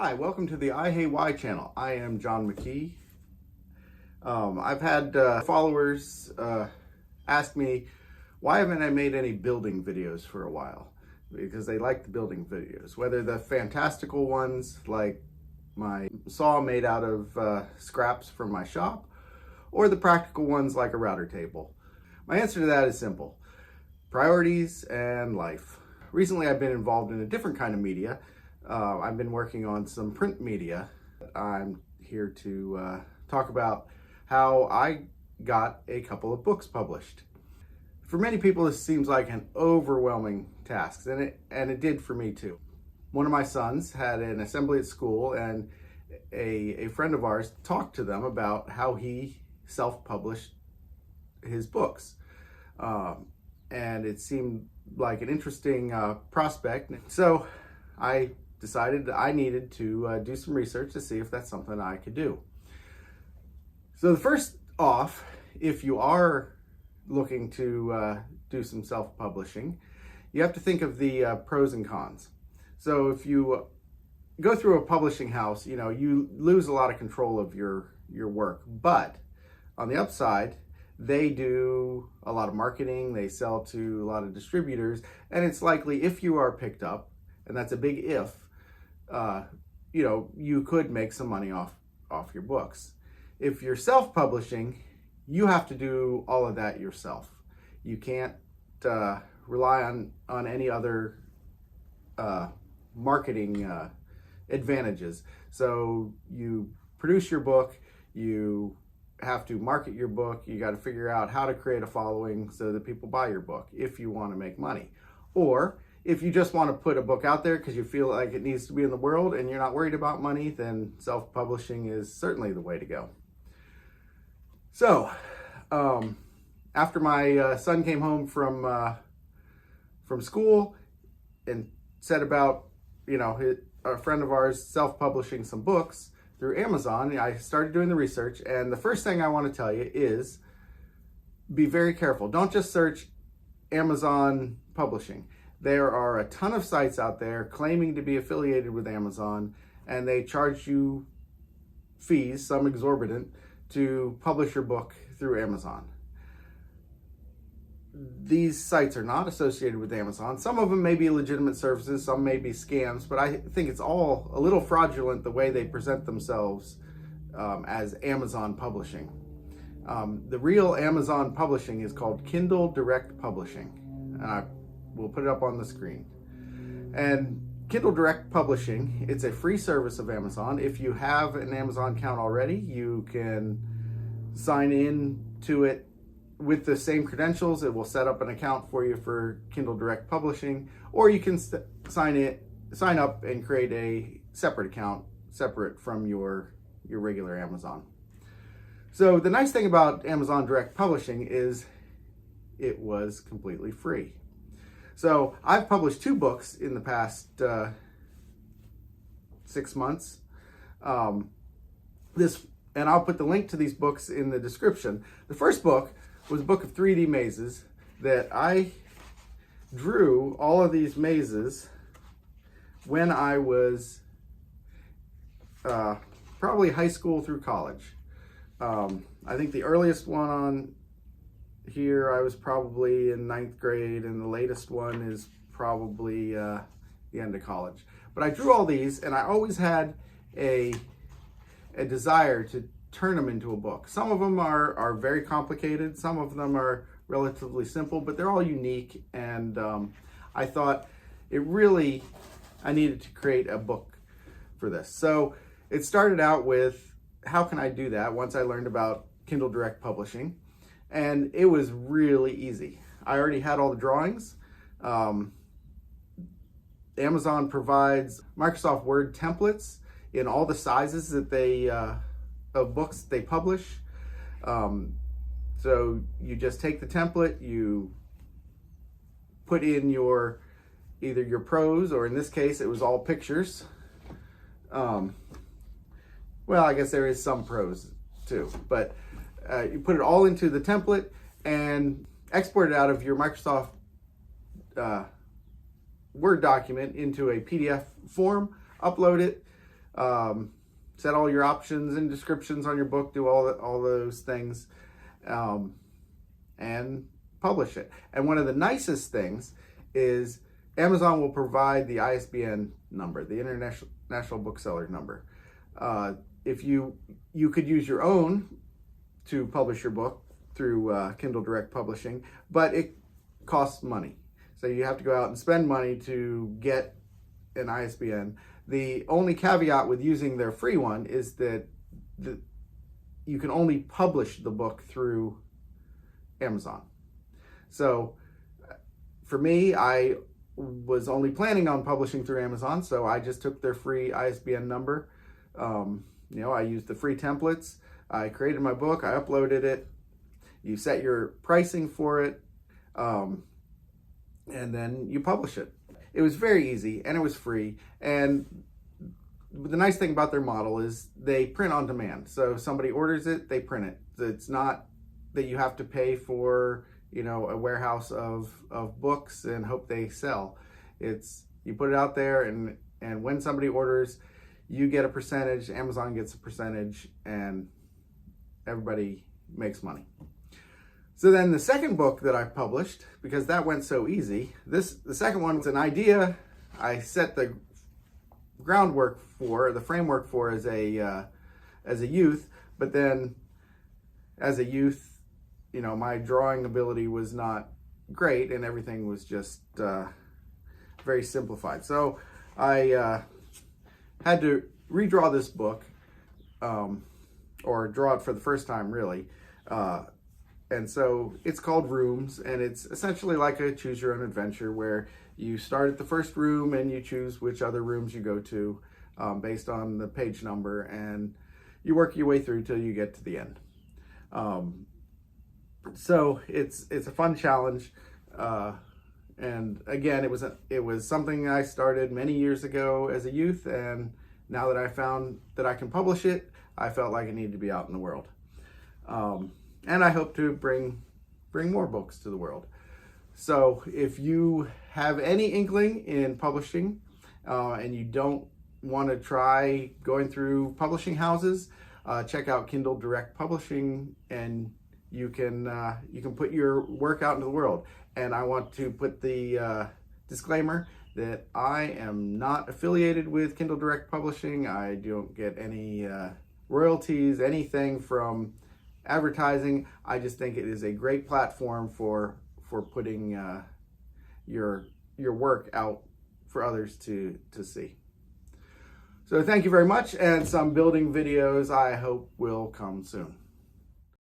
Hi, welcome to the I Hey Why channel. I am John McKee. I've had followers ask me, why haven't I made any building videos for a while? Because they like the building videos, whether the fantastical ones like my saw made out of scraps from my shop, or the practical ones like a router table. My answer to that is simple: priorities and life. Recently I've been involved in a different kind of media. I've been working on some print media. I'm here to talk about how I got a couple of books published. For many people, this seems like an overwhelming task, and it did for me too. One of my sons had an assembly at school, and a friend of ours talked to them about how he self-published his books. And it seemed like an interesting prospect. So I decided that I needed to do some research to see if that's something I could do. So the first off, if you are looking to do some self-publishing, you have to think of the pros and cons. So if you go through a publishing house, you lose a lot of control of your work. But on the upside, they do a lot of marketing, they sell to a lot of distributors, and it's likely if you are picked up, and that's a big if, you could make some money off your books. If you're self-publishing, you have to do all of that yourself. You can't rely on any other marketing advantages. So you produce your book, you have to market your book, you got to figure out how to create a following so that people buy your book if you want to make money. Or if you just want to put a book out there because you feel like it needs to be in the world and you're not worried about money, then self-publishing is certainly the way to go. So, after my son came home from school and said about, a friend of ours self-publishing some books through Amazon, I started doing the research, and the first thing I want to tell you is be very careful. Don't just search Amazon publishing. There are a ton of sites out there claiming to be affiliated with Amazon, and they charge you fees, some exorbitant, to publish your book through Amazon. These sites are not associated with Amazon. Some of them may be legitimate services, some may be scams, but I think it's all a little fraudulent the way they present themselves as Amazon publishing. The real Amazon publishing is called Kindle Direct Publishing, and we'll put it up on the screen. And Kindle Direct Publishing, it's a free service of Amazon. If you have an Amazon account already, you can sign in to it with the same credentials. It will set up an account for you for Kindle Direct Publishing, or you can sign up and create a separate account separate from your regular Amazon. So the nice thing about Amazon Direct Publishing is it was completely free. So I've published 2 books in the past 6 months. And I'll put the link to these books in the description. The first book was a book of 3D mazes that I drew all of these mazes when I was probably high school through college. I think the earliest one on here I was probably in 9th grade, and the latest one is probably the end of college. But I drew all these, and I always had a desire to turn them into a book. Some of them are very complicated, some of them are relatively simple, but they're all unique, and I thought I needed to create a book for this. So it started out with, how can I do that once I learned about Kindle Direct Publishing? And it was really easy. I already had all the drawings. Amazon provides Microsoft Word templates in all the sizes that of books they publish. So you just take the template, you put in either your prose, or in this case it was all pictures. Well, I guess there is some prose too, but you put it all into the template and export it out of your Microsoft Word document into a PDF form, upload it, set all your options and descriptions on your book, do all those things, and publish it. And one of the nicest things is Amazon will provide the ISBN number, the International Bookseller number. If you could use your own to publish your book through Kindle Direct Publishing, but it costs money. So you have to go out and spend money to get an ISBN. The only caveat with using their free one is that you can only publish the book through Amazon. So for me, I was only planning on publishing through Amazon, so I just took their free ISBN number. I used the free templates. I created my book, I uploaded it. You set your pricing for it, and then you publish it. It was very easy, and it was free. And the nice thing about their model is they print on demand. So if somebody orders it, they print it. It's not that you have to pay for, a warehouse of books and hope they sell. It's, you put it out there, and when somebody orders, you get a percentage, Amazon gets a percentage, and everybody makes money. So then the second book that I published, because that went so easy, the second one was an idea I set the groundwork for, the framework for as a youth, but then as a youth, my drawing ability was not great, and everything was just very simplified. So I had to redraw this book, or draw it for the first time, really. And so it's called Rooms, and it's essentially like a choose your own adventure where you start at the first room and you choose which other rooms you go to based on the page number, and you work your way through till you get to the end. So it's a fun challenge. And again, it was something I started many years ago as a youth, and now that I found that I can publish it, I felt like it needed to be out in the world. And I hope to bring more books to the world. So if you have any inkling in publishing, and you don't want to try going through publishing houses, check out Kindle Direct Publishing, and you can put your work out into the world. And I want to put the disclaimer that I am not affiliated with Kindle Direct Publishing. I don't get any royalties, anything from advertising. I just think it is a great platform for putting your work out for others to see. So thank you very much, and some building videos I hope will come soon.